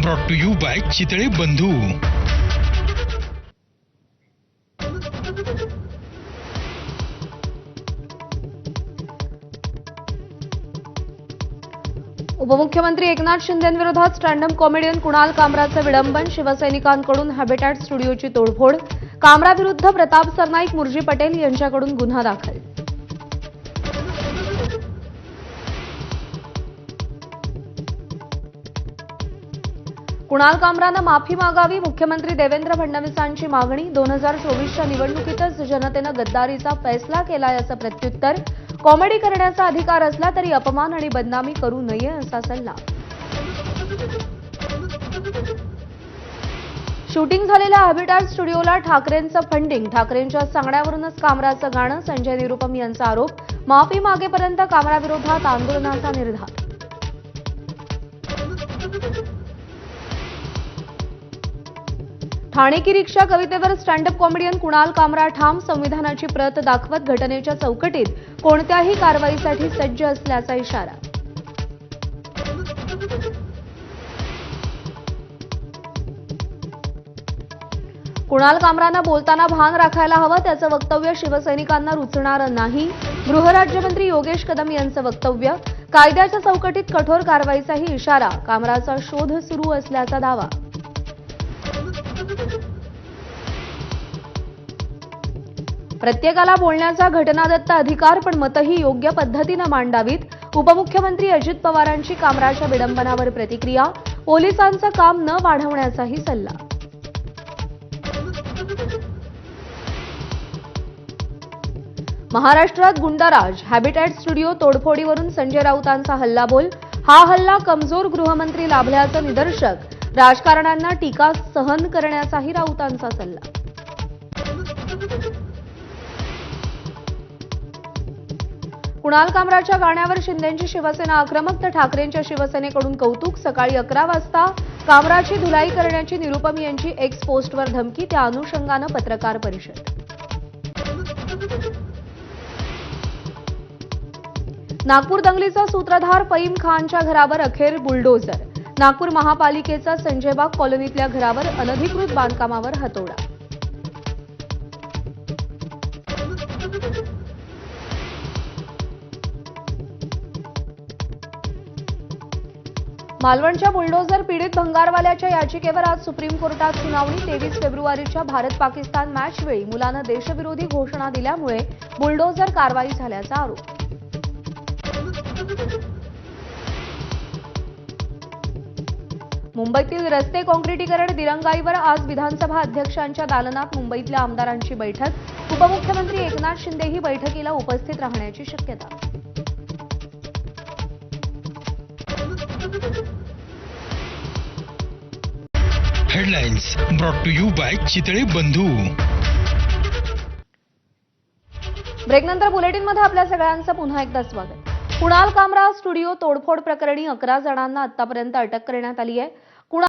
Brought to you by Chitale Bandhu. उपमुख्यमंत्री एकनाथ शिंदेंविरोधात stand up comedian Kunal कामराचे विडंबन, शिवसैनिकांकडून हॅबिटॅट स्टुडिओची तोडफोड, कामराविरुद्ध प्रताप सरनाईक, मुर्जी पटेल यांच्याकडून गुन्हा दाखल। कुणाल कामरानं माफी मागावी, मुख्यमंत्री देवेंद्र फडणवीसांची मागणी। 2024च्या निवडणुकीतच जनतेनं गद्दारीचा फैसला केलाय असं प्रत्युत्तर। कॉमेडी करण्याचा अधिकार असला तरी अपमान आणि बदनामी करू नये असा सल्ला। शूटिंग झालेल्या हॅबिटॅट स्टुडिओला ठाकरेंचं फंडिंग, ठाकरेंच्या सांगण्यावरूनच कामराचं गाणं, संजय निरुपम यांचा आरोप। माफी मागेपर्यंत कामराविरोधात आंदोलनाचा निर्धार। ठाणे की रिक्षा कवितेवर स्टँड अप कॉमेडियन कुणाल कामरा ठाम, संविधानाची प्रत दाखवत घटनेच्या चौकटीत कोणत्याही कारवाईसाठी सज्ज असल्याचा इशारा। कुणाल कामरानं बोलताना भान राखायला हवं, त्याचं वक्तव्य शिवसैनिकांना रुचणार नाही। गृहराज्यमंत्री योगेश कदम यांचं वक्तव्य। कायद्याच्या चौकटीत कठोर कारवाईचाही इशारा, कामराचा शोध सुरू असल्याचा दावा। प्रत्येकाला बोलण्याचा घटनादत्त अधिकार, पण मतही योग्य पद्धतीनं मांडावीत। उपमुख्यमंत्री अजित पवारांची कामराच्या विडंबनावर प्रतिक्रिया, पोलिसांचं काम न वाढवण्याचाही सल्ला। महाराष्ट्रात गुंडाराज, हॅबिटॅट स्टुडिओ तोडफोडीवरून संजय राऊतांचा हल्लाबोल। हा हल्ला कमजोर गृहमंत्री लाभल्याचं निदर्शक, राजकारण्यांना टीका सहन करण्याचाही राऊतांचा सल्ला। कुणाल कामराच्या गाण्यावर शिंदेंची शिवसेना आक्रमक, तर ठाकरेंच्या शिवसेनेकडून कौतुक। सकाळी 11 वाजता कामराची धुलाई करण्याची निरुपम यांची एक्स पोस्टवर धमकी, त्या अनुषंगानं पत्रकार परिषद। नागपूर दंगलीचा सूत्रधार फईम खानच्या घरावर अखेर बुलडोझर। नागपूर महापालिकेचा संजयबाग कॉलनीतल्या घरावर अनधिकृत बांधकामावर हातोडा। मालवणच्या बुलडोझर पीडित भंगारवाल्याच्या याचिकेवर आज सुप्रीम कोर्टात सुनावणी। 23 फेब्रुवारीच्या भारत-पाकिस्तान मॅचवेळी मुलानं देशविरोधी घोषणा दिल्यामुळे बुलडोझर कारवाई झाल्याचा आरोप। मुंबईतील रस्ते काँक्रिटीकरण दिरंगाईवर आज विधानसभा अध्यक्षांच्या दालनात मुंबईतल्या आमदारांची बैठक। उपमुख्यमंत्री एकनाथ शिंदेही बैठकीला उपस्थित राहण्याची शक्यता। Headlines brought to you by Chitale Bandhu. ब्रेकनंतर बुलेटिनमध्ये आपल्या सगळ्यांचं पुन्हा एकदा स्वागत। कुणाल कामरा स्टुडिओ तोडफोड प्रकरणी 11 जणांना आतापर्यंत अटक करण्यात आली आहे।